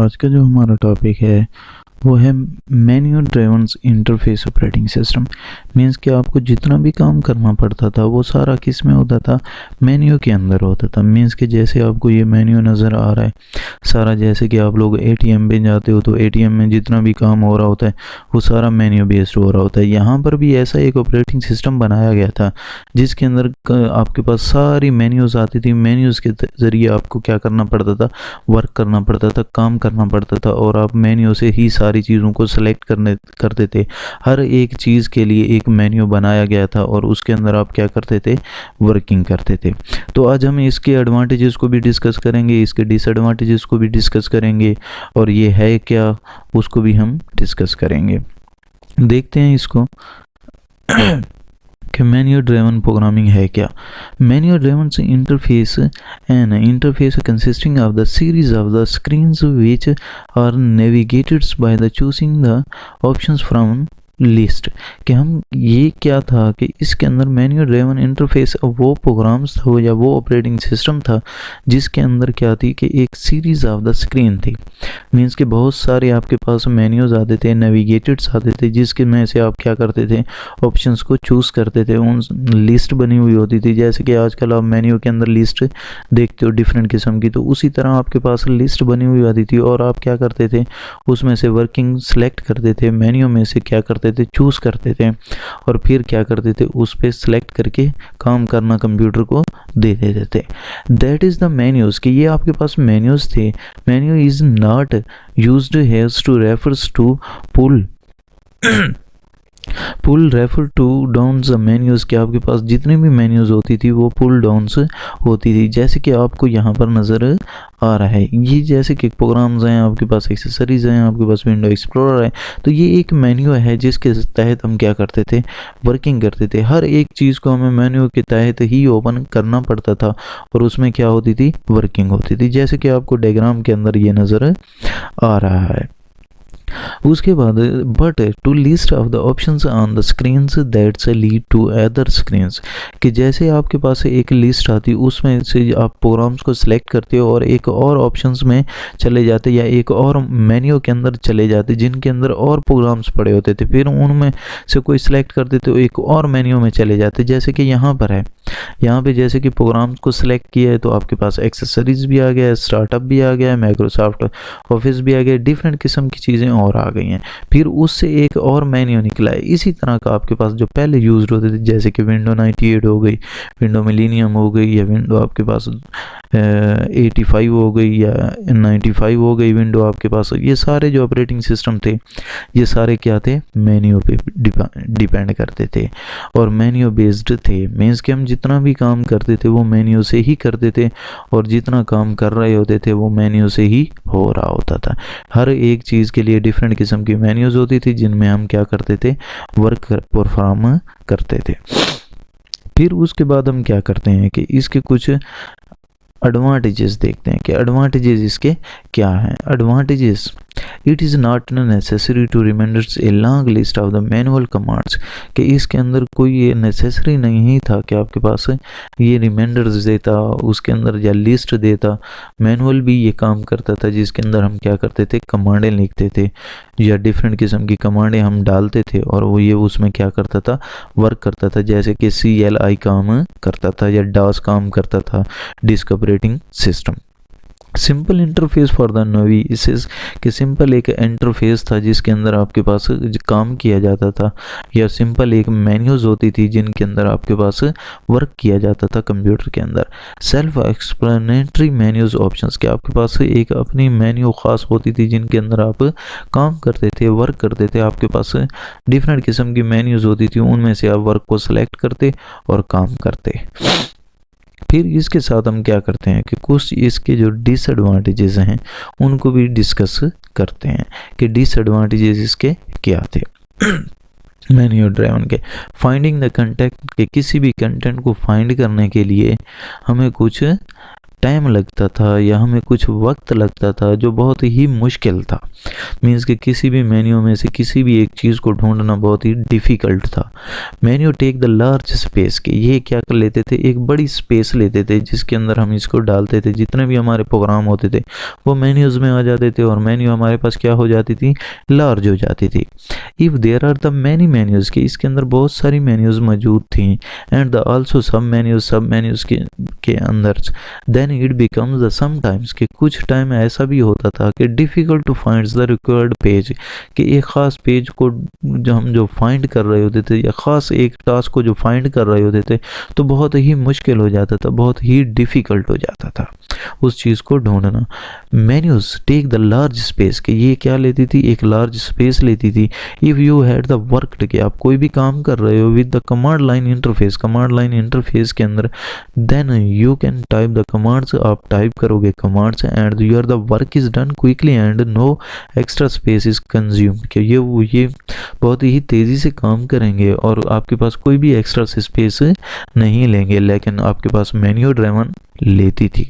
आज का जो हमारा टॉपिक है वो है menu driven interface operating system. Means कि आपको जितना भी काम करना पड़ता था वो सारा किस में होता था, मेन्यू के अंदर होता था। मींस कि जैसे आपको ये मेन्यू नज़र आ रहा है सारा, जैसे कि आप लोग एटीएम पे जाते हो तो एटीएम में जितना भी काम हो रहा होता है वो सारा मेन्यू बेस्ड हो रहा होता है। यहाँ पर भी ऐसा एक ऑपरेटिंग सिस्टम बनाया गया था जिसके अंदर आपके पास सारी मेन्यूज़ आती थी। मेन्यूज़ के ज़रिए आपको क्या करना पड़ता था, वर्क करना पड़ता था, काम करना पड़ता था, और आप मेन्यू से ही सारी चीज़ों को सिलेक्ट करते थे। हर एक चीज़ के लिए एक मेन्यू बनाया गया था और उसके अंदर आप क्या करते थे, वर्किंग करते थे। तो आज हम इसके एडवांटेजेस को भी डिस्कस करेंगे, इसके डिसएडवांटेजेस को भी डिस्कस करेंगे, और ये है क्या उसको भी हम डिस्कस करेंगे। देखते हैं इसको कि मेन्यू ड्रिवन प्रोग्रामिंग है क्या। Menu driven interface an interface consisting of the series of the screens which are navigated by the choosing the options from list. कि हम ये क्या था कि इसके अंदर मेन्यू ड्रिवन इंटरफेस वो प्रोग्राम्स था या वो ऑपरेटिंग सिस्टम था जिसके अंदर क्या थी कि एक सीरीज ऑफ द स्क्रीन थी। मीन्स कि बहुत सारे आपके पास मेन्यूज आते थे, नेविगेटेड्स आते थे, जिसके में से आप क्या करते थे, ऑप्शंस को चूज़ करते थे। उन लिस्ट बनी हुई होती थी, जैसे कि आजकल आप मेन्यू के अंदर लिस्ट देखते हो डिफरेंट किस्म की, तो उसी तरह आपके पास लिस्ट बनी हुई आती थी और आप क्या करते थे, उसमें से वर्किंग सेलेक्ट करते थे, मेन्यू में से क्या करते थे, चूज़ करते थे, और फिर क्या करते थे, उस पर सेलेक्ट करके काम करना कंप्यूटर को दे देते थे। That is the menus. कि ये आपके पास मेन्यूज़ थे। Menu is not used has to refers to pull refer to down the menus. के आपके पास जितनी भी मेन्यूज़ होती थी वो पुल डाउन्स होती थी, जैसे कि आपको यहाँ पर नज़र आ रहा है। ये जैसे कि प्रोग्राम्स हैं, आपके पास एक्सेसरीज़ हैं, आपके पास विंडो एक्सप्लोरर है, तो ये एक मेन्यू है जिसके तहत हम क्या करते थे, वर्किंग करते थे। हर एक चीज़ को हमें मेन्यू के तहत ही ओपन करना पड़ता था और उसमें क्या होती थी, वर्किंग होती थी, जैसे कि आपको डायग्राम के अंदर ये नज़र आ रहा है। उसके बाद but to list of the options on the screens that's lead to other screens. कि जैसे आपके पास एक लिस्ट आती, उसमें से आप प्रोग्राम्स को सिलेक्ट करते हो और एक और ऑप्शंस में चले जाते या एक और मेन्यू के अंदर चले जाते जिनके अंदर और प्रोग्राम्स पड़े होते थे, फिर उनमें से कोई सिलेक्ट करते तो एक और मेन्यू में चले जाते। जैसे कि यहाँ पर है, यहाँ पे जैसे कि प्रोग्राम्स को सिलेक्ट किया है तो आपके पास एक्सेसरीज भी आ गया है, स्टार्टअप भी आ गया है, माइक्रोसॉफ्ट ऑफिस भी आ गया है, डिफरेंट किस्म की चीज़ें और आ गई हैं। फिर उससे एक और मेन्यू निकला है इसी तरह का आपके पास जो पहले यूज होते थे, जैसे कि विंडो 98 हो गई, विंडो मिलीनियम हो गई, या विंडो आपके पास 85 हो गई या 95 हो गई विंडो आपके पास। ये सारे जो ऑपरेटिंग सिस्टम थे ये सारे क्या थे, मेन्यू पे डिपेंड करते थे और मेन्यू बेस्ड थे। मीन्स कि हम जितना भी काम करते थे वो मेन्यू से ही करते थे और जितना काम कर रहे होते थे वो मेन्यू से ही हो रहा होता था। हर एक चीज़ के लिए डिफरेंट किस्म की मेन्यूज होती थी जिनमें हम क्या करते थे, वर्क परफॉर्म करते थे। फिर उसके बाद हम क्या करते हैं कि इसके कुछ एडवांटेजेस देखते हैं कि एडवांटेजेस इसके क्या हैं। Advantages, it is not necessary to remember a long list of the manual commands. कि इसके अंदर कोई ये नेसेसरी नहीं था कि आपके पास ये रिमाइंडर्स देता उसके अंदर या लिस्ट देता। मैनुअल भी ये काम करता था जिसके अंदर हम क्या करते थे, कमांडें लिखते थे या डिफरेंट किस्म की कमांडें हम डालते थे और वो ये उसमें क्या करता था, वर्क करता था। जैसे कि CLI काम करता था या DOS काम करता था, disk operating system. Simple interface for the novices. कि सिंपल एक इंटरफेस था जिसके अंदर आपके पास काम किया जाता था, या सिंपल एक मेन्यूज होती थी जिनके अंदर आपके पास वर्क किया जाता था कंप्यूटर के अंदर। Self explanatory menus options. के आपके पास एक अपनी मेन्यू ख़ास होती थी जिनके अंदर आप काम करते थे, वर्क करते थे। आपके पास डिफरेंट किस्म की मेन्यूज होती थी, उनमें से आप वर्क को सेलेक्ट करते और काम करते। फिर इसके साथ हम क्या करते हैं कि कुछ इसके जो डिसएडवांटेजेस हैं उनको भी डिस्कस करते हैं कि डिसएडवांटेजेस इसके क्या थे मेन्यू ड्राइवन के। फाइंडिंग द कंटेंट, के किसी भी कंटेंट को फाइंड करने के लिए हमें कुछ टाइम लगता था या हमें कुछ वक्त लगता था जो बहुत ही मुश्किल था। मीन्स कि किसी भी मेन्यू में से किसी भी एक चीज़ को ढूंढना बहुत ही डिफ़िकल्ट था। Menu take the large space के, ये क्या कर लेते थे, एक बड़ी स्पेस लेते थे जिसके अंदर हम इसको डालते थे। जितने भी हमारे प्रोग्राम होते थे वो मेन्यूज़ में आ जाते थे और मेन्यू हमारे पास क्या हो जाती थी, लार्ज हो जाती थी। If there are the many menus के, इसके अंदर बहुत सारी मेन्यूज़ मौजूद थी, and the also sub menus के अंदर, then it becomes the sometimes, कि कुछ टाइम ऐसा भी होता था कि difficult to find the required page, कि एक ख़ास पेज को जो फाइंड कर रहे होते थे या ख़ास एक टास्क को जो फाइंड कर रहे होते थे तो बहुत ही मुश्किल हो जाता था, बहुत ही डिफ़िकल्ट हो जाता था उस चीज़ को ढूंढना। Menus take the large space, कि ये क्या लेती थी, एक लार्ज स्पेस लेती थी। If you had the work, कि आप कोई भी काम कर रहे हो with the command line interface के अंदर, then you can type the commands, आप टाइप करोगे commands, and your the work is done quickly and no extra space is consumed, कि ये बहुत ही तेज़ी से काम करेंगे और आपके पास कोई भी एक्स्ट्रा स्पेस नहीं लेंगे, लेकिन आपके पास मेन्यू ड्राइवन लेती थी।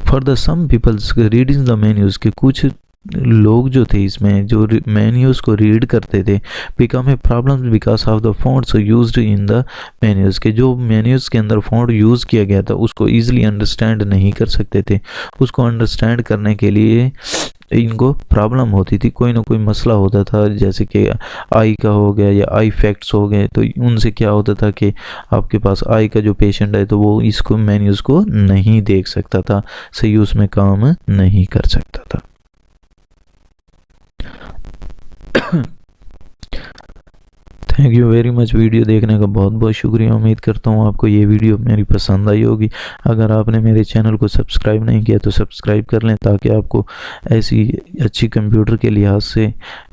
For the some peoples reading the menus, के कुछ लोग जो थे इसमें जो मेन्यूज़ को रीड करते थे, become a problem because of the fonts used in the menus, के जो मेन्यूज़ के अंदर फॉन्ट यूज़ किया गया था उसको ईजिली अंडरस्टैंड नहीं कर सकते थे। उसको अंडरस्टैंड करने के लिए इनको प्रॉब्लम होती थी, कोई ना कोई मसला होता था, जैसे कि आई का हो गया या आई फैक्ट्स हो गए, तो उनसे क्या होता था कि आपके पास आई का जो पेशेंट है तो वो इसको मेन्यूज़ को नहीं देख सकता था, सही उसमें काम नहीं कर सकता था। Thank you very much. Video देखने का बहुत बहुत शुक्रिया। उम्मीद करता हूँ आपको ये वीडियो मेरी पसंद आई होगी। अगर आपने मेरे चैनल को सब्सक्राइब नहीं किया तो सब्सक्राइब कर लें, ताकि आपको ऐसी अच्छी कंप्यूटर के लिहाज से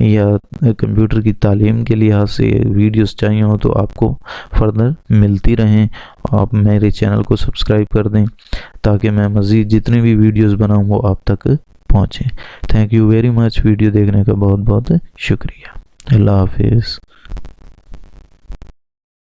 या कंप्यूटर की तालीम के लिहाज से वीडियोस चाहिए हो तो आपको फर्दर मिलती रहें। आप मेरे चैनल को सब्सक्राइब कर दें ताकि मैं मज़ीद जितनी भी वीडियोज़ बनाऊँ वो आप तक पहुँचें। Thank you very much. Video देखने का बहुत बहुत शुक्रिया। अल्लाह हाफिज़।